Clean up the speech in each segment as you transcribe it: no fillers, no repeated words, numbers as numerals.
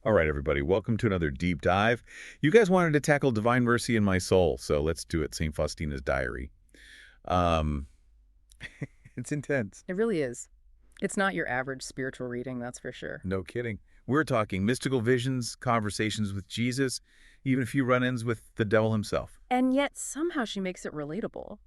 All right, everybody, welcome to another deep dive. You guys wanted to tackle divine mercy in my soul, so let's do it. St. Faustina's diary. Um, it's intense. It really is. It's not your average spiritual reading, that's for sure. No kidding. We're talking mystical visions, conversations with Jesus, even a few run-ins with the devil himself. And yet somehow she makes it relatable.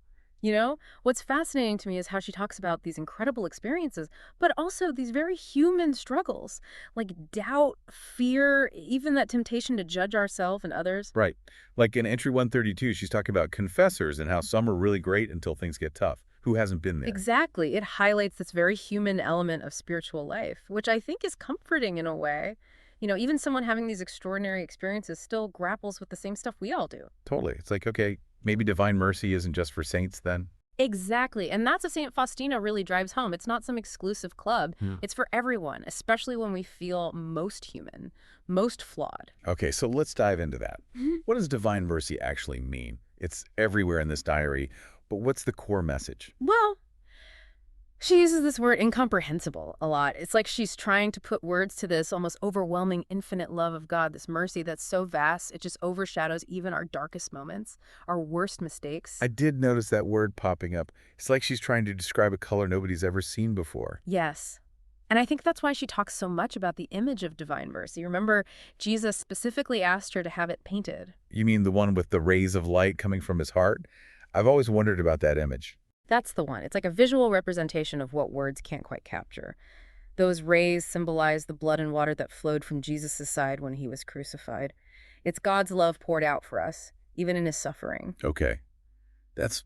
You know, what's fascinating to me is how she talks about these incredible experiences, but also these very human struggles, like doubt, fear, even that temptation to judge ourselves and others. Right. Like in entry 132, she's talking about confessors and how some are really great until things get tough. Who hasn't been there? Exactly. It highlights this very human element of spiritual life, which I think is comforting in a way. You know, even someone having these extraordinary experiences still grapples with the same stuff we all do. Totally. It's like, okay, maybe divine mercy isn't just for saints then? Exactly. And that's what Saint Faustina really drives home. It's not some exclusive club. Yeah. It's for everyone, especially when we feel most human, most flawed. Okay, so let's dive into that. What does divine mercy actually mean? It's everywhere in this diary, but what's the core message? Well, she uses this word incomprehensible a lot. It's like she's trying to put words to this almost overwhelming infinite love of God, this mercy that's so vast, it just overshadows even our darkest moments, our worst mistakes. I did notice that word popping up. It's like she's trying to describe a color nobody's ever seen before. Yes. And I think that's why she talks so much about the image of divine mercy. Remember, Jesus specifically asked her to have it painted. You mean the one with the rays of light coming from his heart? I've always wondered about that image. That's the one. It's like a visual representation of what words can't quite capture. Those rays symbolize the blood and water that flowed from Jesus' side when he was crucified. It's God's love poured out for us, even in his suffering. Okay, that's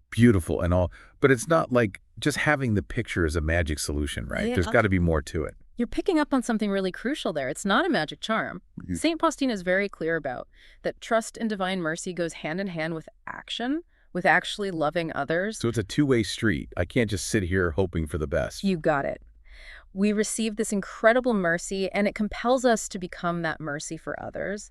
beautiful and all, but it's not like just having the picture is a magic solution, right? Yeah. There's got to be more to it. You're picking up on something really crucial there. It's not a magic charm. St. Faustina is very clear about that trust in divine mercy goes hand in hand with action, with actually loving others. So it's a two-way street. I can't just sit here hoping for the best. You got it. We receive this incredible mercy, and it compels us to become that mercy for others.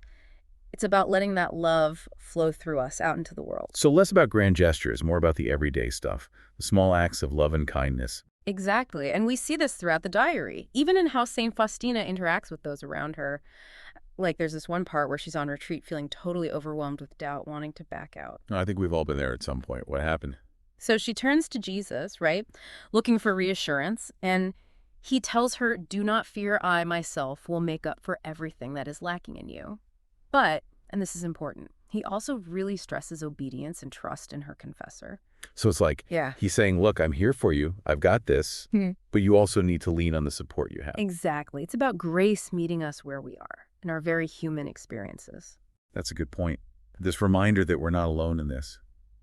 It's about letting that love flow through us out into the world. So less about grand gestures, more about the everyday stuff, the small acts of love and kindness. Exactly. And we see this throughout the diary, even in how St. Faustina interacts with those around her. Like there's this one part where she's on retreat feeling totally overwhelmed with doubt, wanting to back out. I think we've all been there at some point. What happened? So she turns to Jesus, right, looking for reassurance, and he tells her, "Do not fear, I myself will make up for everything that is lacking in you." But, and this is important, he also really stresses obedience and trust in her confessor. So it's like, Yeah. he's saying, look, I'm here for you. I've got this. But you also need to lean on the support you have. Exactly. It's about grace meeting us where we are in our very human experiences. That's a good point. This reminder that we're not alone in this,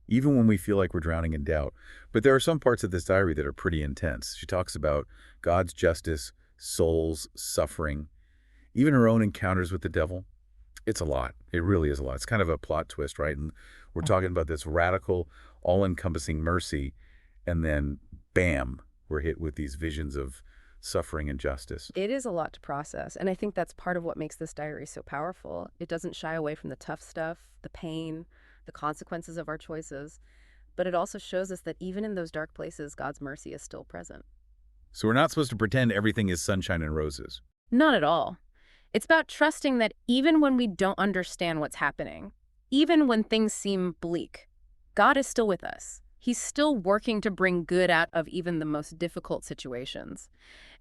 even when we feel like we're drowning in doubt. But there are some parts of this diary that are pretty intense. She talks about God's justice, souls, suffering, even her own encounters with the devil. It's a lot. It really is a lot. It's kind of a plot twist, right? And we're talking about this radical, all-encompassing mercy, and then, bam, we're hit with these visions of suffering and justice. It is a lot to process, and I think that's part of what makes this diary so powerful. It doesn't shy away from the tough stuff, the pain, the consequences of our choices, but it also shows us that even in those dark places, God's mercy is still present. So we're not supposed to pretend everything is sunshine and roses. Not at all. It's about trusting that even when we don't understand what's happening, even when things seem bleak, God is still with us. He's still working to bring good out of even the most difficult situations.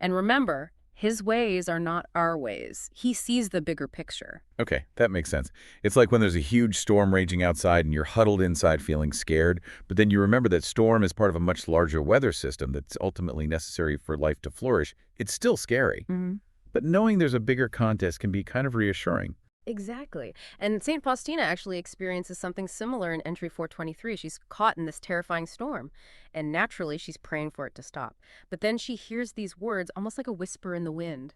And remember, his ways are not our ways. He sees the bigger picture. Okay, that makes sense. It's like when there's a huge storm raging outside and you're huddled inside feeling scared, but then you remember that storm is part of a much larger weather system that's ultimately necessary for life to flourish. It's still scary. But knowing there's a bigger contest can be kind of reassuring. Exactly. And St. Faustina actually experiences something similar in entry 423. She's caught in this terrifying storm, and naturally she's praying for it to stop. But then she hears these words almost like a whisper in the wind.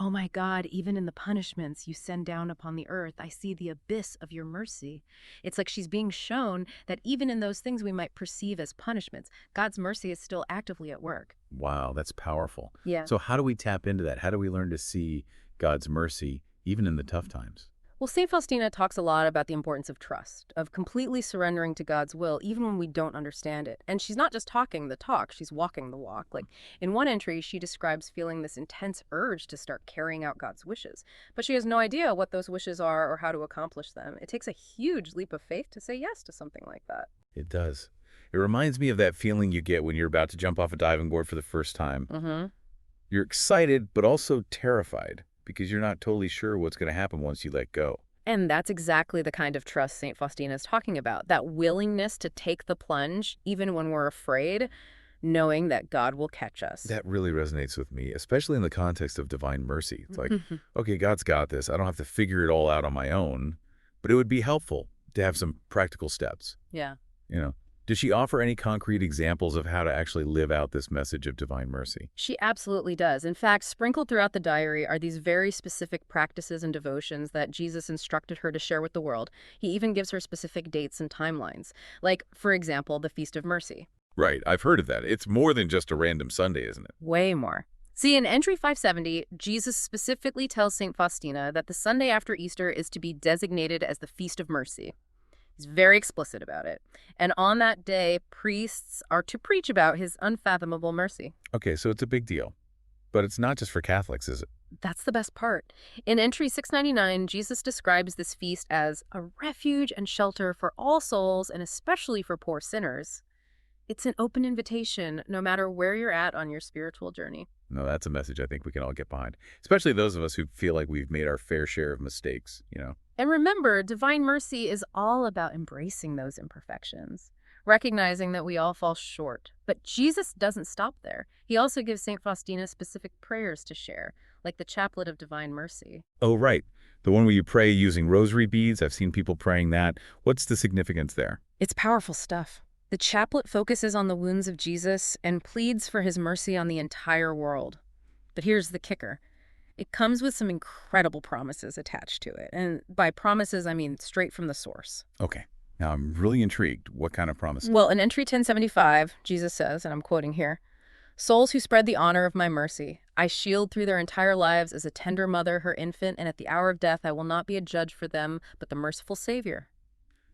"Oh my God, even in the punishments you send down upon the earth, I see the abyss of your mercy." It's like she's being shown that even in those things we might perceive as punishments, God's mercy is still actively at work. Wow, that's powerful. Yeah. So how do we tap into that? How do we learn to see God's mercy even in the tough times? Well, St. Faustina talks a lot about the importance of trust, of completely surrendering to God's will, even when we don't understand it. And she's not just talking the talk, she's walking the walk. Like, in one entry, she describes feeling this intense urge to start carrying out God's wishes, but she has no idea what those wishes are or how to accomplish them. It takes a huge leap of faith to say yes to something like that. It does. It reminds me of that feeling you get when you're about to jump off a diving board for the first time. Mm-hmm. You're excited, but also terrified because you're not totally sure what's going to happen once you let go. And that's exactly the kind of trust St. Faustina is talking about, that willingness to take the plunge, even when we're afraid, knowing that God will catch us. That really resonates with me, especially in the context of divine mercy. It's like, okay, God's got this. I don't have to figure it all out on my own, but it would be helpful to have some practical steps. Yeah. Does she offer any concrete examples of how to actually live out this message of divine mercy? She absolutely does. In fact, sprinkled throughout the diary are these very specific practices and devotions that Jesus instructed her to share with the world. He even gives her specific dates and timelines. Like, for example, the Feast of Mercy. Right, I've heard of that. It's more than just a random Sunday, isn't it? Way more. See, in entry 570, Jesus specifically tells St. Faustina that the Sunday after Easter is to be designated as the Feast of Mercy. He's very explicit about it. And on that day, priests are to preach about his unfathomable mercy. Okay, so it's a big deal. But it's not just for Catholics, is it? That's the best part. In entry 699, Jesus describes this feast as a refuge and shelter for all souls, and especially for poor sinners. It's an open invitation, no matter where you're at on your spiritual journey. No, that's a message I think we can all get behind, especially those of us who feel like we've made our fair share of mistakes. And remember, divine mercy is all about embracing those imperfections, recognizing that we all fall short. But Jesus doesn't stop there. He also gives St. Faustina specific prayers to share, like the Chaplet of Divine Mercy. Oh, right. The one where you pray using rosary beads. I've seen people praying that. What's the significance there? It's powerful stuff. The chaplet focuses on the wounds of Jesus and pleads for his mercy on the entire world. But here's the kicker. It comes with some incredible promises attached to it. And by promises, I mean straight from the source. Okay. Now, I'm really intrigued. What kind of promises? Well, in entry 1075, Jesus says, and I'm quoting here, "Souls who spread the honor of my mercy, I shield through their entire lives as a tender mother her infant, and at the hour of death I will not be a judge for them, but the merciful Savior."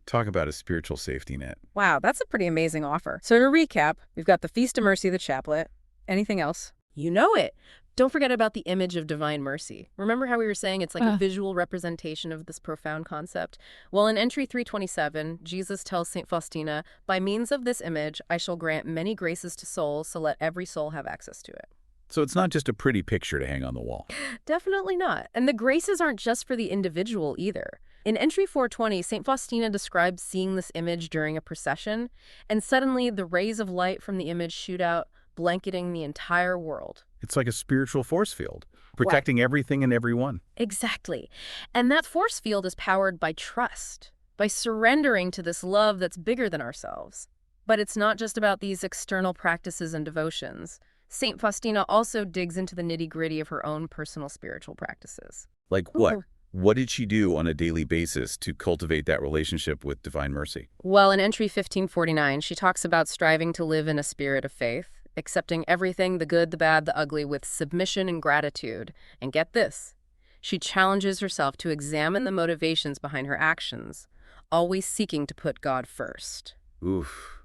Talk about a spiritual safety net. Wow, that's a pretty amazing offer. So to recap, we've got the Feast of Mercy, the chaplet. Anything else? You know it. Don't forget about the image of divine mercy. Remember how we were saying it's like a visual representation of this profound concept? Well, in entry 327, Jesus tells St. Faustina, "By means of this image, I shall grant many graces to souls, so let every soul have access to it." So it's not just a pretty picture to hang on the wall. Definitely not. And the graces aren't just for the individual either. In entry 420, St. Faustina describes seeing this image during a procession, and suddenly the rays of light from the image shoot out, blanketing the entire world. It's like a spiritual force field, protecting everything and everyone. Exactly. And that force field is powered by trust, by surrendering to this love that's bigger than ourselves. But it's not just about these external practices and devotions. St. Faustina also digs into the nitty-gritty of her own personal spiritual practices. Like what? What did she do on a daily basis to cultivate that relationship with divine mercy? Well, in entry 1549, she talks about striving to live in a spirit of faith, accepting everything, the good, the bad, the ugly, with submission and gratitude. And get this, she challenges herself to examine the motivations behind her actions, always seeking to put God first. Oof,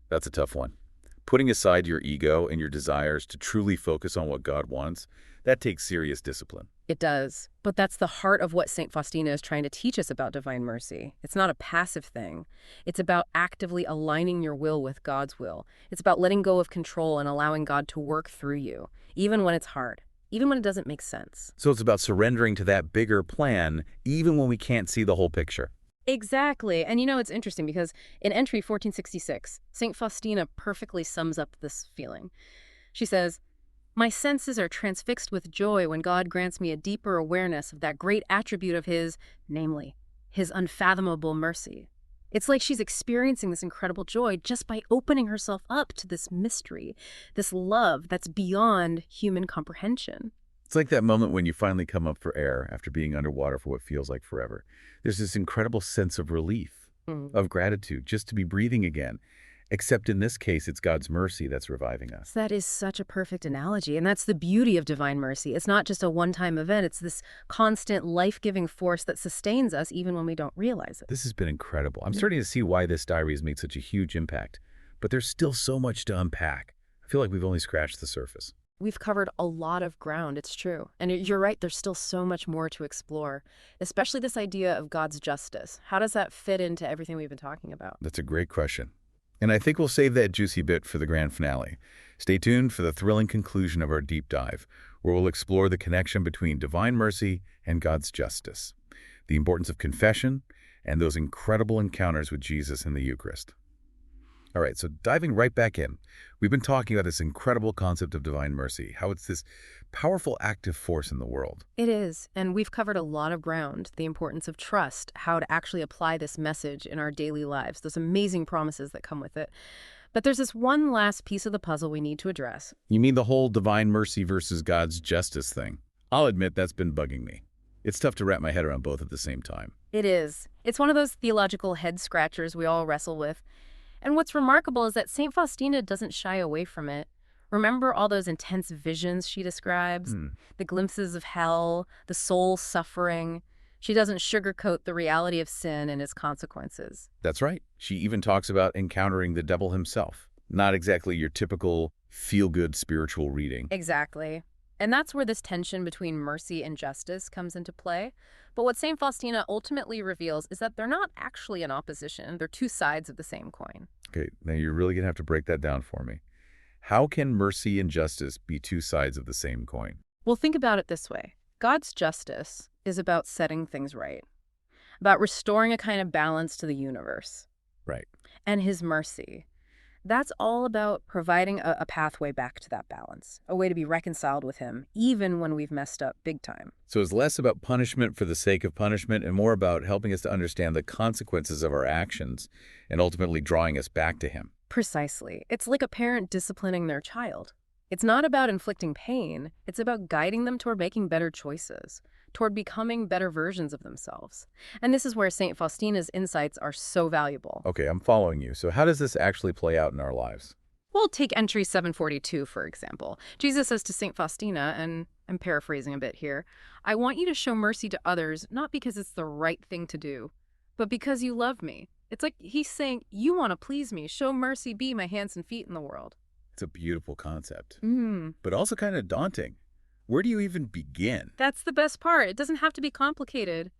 that's a tough one. Putting aside your ego and your desires to truly focus on what God wants, that takes serious discipline. It does. But that's the heart of what St. Faustina is trying to teach us about divine mercy. It's not a passive thing. It's about actively aligning your will with God's will. It's about letting go of control and allowing God to work through you, even when it's hard, even when it doesn't make sense. So it's about surrendering to that bigger plan, even when we can't see the whole picture. Exactly. And it's interesting because in entry 1466, St. Faustina perfectly sums up this feeling. She says, "My senses are transfixed with joy when God grants me a deeper awareness of that great attribute of his, namely, his unfathomable mercy." It's like she's experiencing this incredible joy just by opening herself up to this mystery, this love that's beyond human comprehension. It's like that moment when you finally come up for air after being underwater for what feels like forever. There's this incredible sense of relief, of gratitude, just to be breathing again. Except in this case, it's God's mercy that's reviving us. That is such a perfect analogy, and that's the beauty of divine mercy. It's not just a one-time event, it's this constant life-giving force that sustains us even when we don't realize it. This has been incredible. I'm starting to see why this diary has made such a huge impact. But there's still so much to unpack. I feel like we've only scratched the surface. We've covered a lot of ground, it's true. And you're right, there's still so much more to explore, especially this idea of God's justice. How does that fit into everything we've been talking about? That's a great question. And I think we'll save that juicy bit for the grand finale. Stay tuned for the thrilling conclusion of our deep dive, where we'll explore the connection between divine mercy and God's justice, the importance of confession, and those incredible encounters with Jesus in the Eucharist. All right, so diving right back in, we've been talking about this incredible concept of divine mercy, how it's this powerful active force in the world. It is, and we've covered a lot of ground, the importance of trust, how to actually apply this message in our daily lives, those amazing promises that come with it. But there's this one last piece of the puzzle we need to address. You mean the whole divine mercy versus God's justice thing? I'll admit that's been bugging me. It's tough to wrap my head around both at the same time. It is. It's one of those theological head-scratchers we all wrestle with. And what's remarkable is that Saint Faustina doesn't shy away from it. Remember all those intense visions she describes? The glimpses of hell, the soul suffering. She doesn't sugarcoat the reality of sin and its consequences. That's right. She even talks about encountering the devil himself. Not exactly your typical feel-good spiritual reading. Exactly. And that's where this tension between mercy and justice comes into play. But what Saint Faustina ultimately reveals is that they're not actually in opposition. They're two sides of the same coin. Okay, now you're really going to have to break that down for me. How can mercy and justice be two sides of the same coin? Well, think about it this way. God's justice is about setting things right, about restoring a kind of balance to the universe. Right. And his mercy, that's all about providing a pathway back to that balance, a way to be reconciled with him, even when we've messed up big time. So it's less about punishment for the sake of punishment and more about helping us to understand the consequences of our actions and ultimately drawing us back to him. Precisely. It's like a parent disciplining their child. It's not about inflicting pain. It's about guiding them toward making better choices, toward becoming better versions of themselves. And this is where St. Faustina's insights are so valuable. Okay, I'm following you. So how does this actually play out in our lives? Well, take entry 742, for example. Jesus says to St. Faustina, and I'm paraphrasing a bit here, I want you to show mercy to others, not because it's the right thing to do, but because you love me. It's like he's saying, you want to please me. Show mercy, be my hands and feet in the world. It's a beautiful concept, but also kind of daunting. Where do you even begin? That's the best part. It doesn't have to be complicated.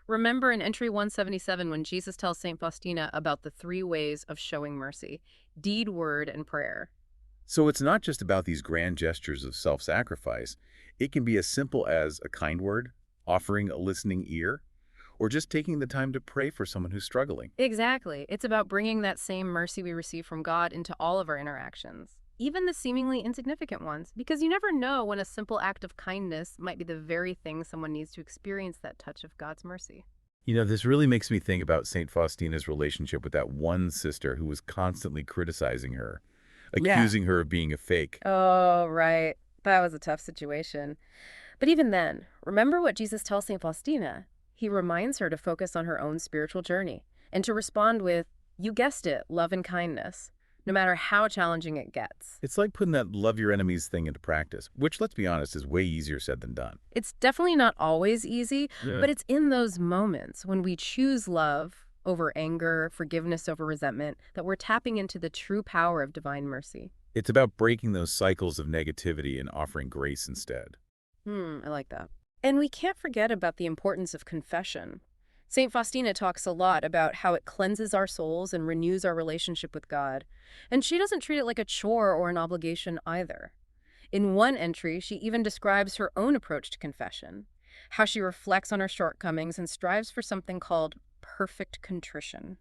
Remember in entry 177 when Jesus tells St. Faustina about the 3 ways of showing mercy: deed, word, and prayer. So it's not just about these grand gestures of self-sacrifice. It can be as simple as a kind word, offering a listening ear, or just taking the time to pray for someone who's struggling. Exactly. It's about bringing that same mercy we receive from God into all of our interactions, even the seemingly insignificant ones, because you never know when a simple act of kindness might be the very thing someone needs to experience that touch of God's mercy. You know, this really makes me think about St. Faustina's relationship with that one sister who was constantly criticizing her, accusing her of being a fake. Oh, right. That was a tough situation. But even then, remember what Jesus tells St. Faustina? He reminds her to focus on her own spiritual journey and to respond with, you guessed it, love and kindness, no matter how challenging it gets. It's like putting that love your enemies thing into practice, which, let's be honest, is way easier said than done. It's definitely not always easy, but it's in those moments when we choose love over anger, forgiveness over resentment, that we're tapping into the true power of divine mercy. It's about breaking those cycles of negativity and offering grace instead. I like that. And we can't forget about the importance of confession. St. Faustina talks a lot about how it cleanses our souls and renews our relationship with God. And she doesn't treat it like a chore or an obligation either. In one entry, she even describes her own approach to confession, how she reflects on her shortcomings and strives for something called perfect contrition.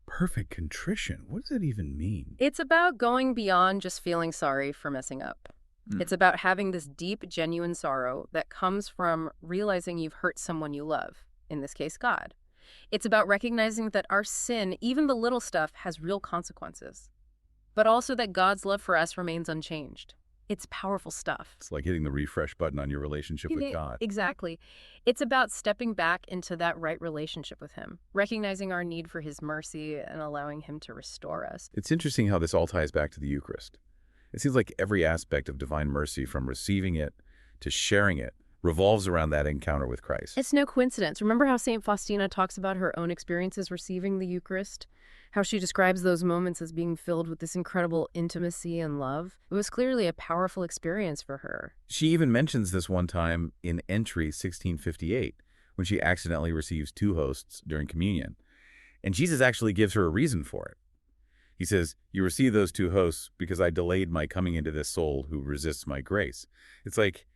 Perfect contrition? What does that even mean? It's about going beyond just feeling sorry for messing up. It's about having this deep, genuine sorrow that comes from realizing you've hurt someone you love, in this case, God. It's about recognizing that our sin, even the little stuff, has real consequences, but also that God's love for us remains unchanged. It's powerful stuff. It's like hitting the refresh button on your relationship with God. Exactly. It's about stepping back into that right relationship with him, recognizing our need for his mercy and allowing him to restore us. It's interesting how this all ties back to the Eucharist. It seems like every aspect of divine mercy, from receiving it to sharing it, revolves around that encounter with Christ. It's no coincidence. Remember how Saint Faustina talks about her own experiences receiving the Eucharist? How she describes those moments as being filled with this incredible intimacy and love? It was clearly a powerful experience for her. She even mentions this one time in Entry 1658, when she accidentally receives two hosts during communion. And Jesus actually gives her a reason for it. He says, "You receive those two hosts because I delayed my coming into this soul who resists my grace." It's like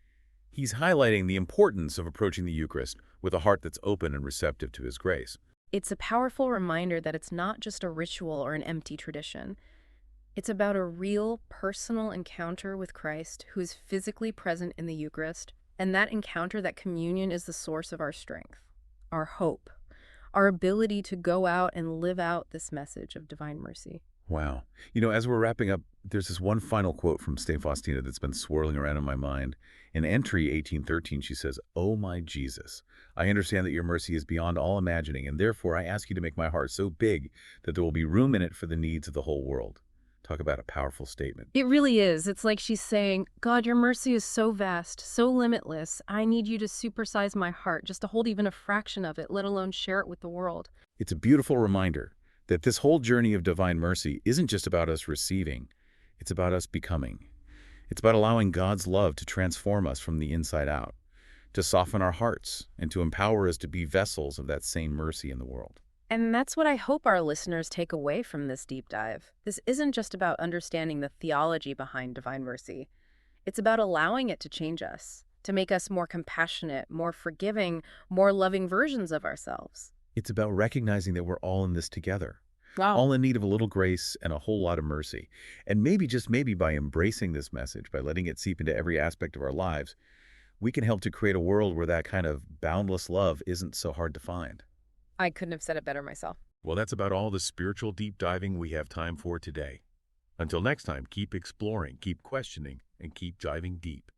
he's highlighting the importance of approaching the Eucharist with a heart that's open and receptive to his grace. It's a powerful reminder that it's not just a ritual or an empty tradition. It's about a real, personal encounter with Christ who is physically present in the Eucharist, and that encounter, that communion, is the source of our strength, our hope, our ability to go out and live out this message of divine mercy. Wow. As we're wrapping up, there's this one final quote from Saint Faustina that's been swirling around in my mind. In Entry 1813, she says, "Oh, my Jesus, I understand that your mercy is beyond all imagining, and therefore I ask you to make my heart so big that there will be room in it for the needs of the whole world." Talk about a powerful statement. It really is. It's like she's saying, God, your mercy is so vast, so limitless. I need you to supersize my heart just to hold even a fraction of it, let alone share it with the world. It's a beautiful reminder that this whole journey of divine mercy isn't just about us receiving, it's about us becoming. It's about allowing God's love to transform us from the inside out, to soften our hearts, and to empower us to be vessels of that same mercy in the world. And that's what I hope our listeners take away from this deep dive. This isn't just about understanding the theology behind divine mercy. It's about allowing it to change us, to make us more compassionate, more forgiving, more loving versions of ourselves. It's about recognizing that we're all in this together, Wow. all in need of a little grace and a whole lot of mercy. And maybe, just maybe, by embracing this message, by letting it seep into every aspect of our lives, we can help to create a world where that kind of boundless love isn't so hard to find. I couldn't have said it better myself. Well, that's about all the spiritual deep diving we have time for today. Until next time, keep exploring, keep questioning, and keep diving deep.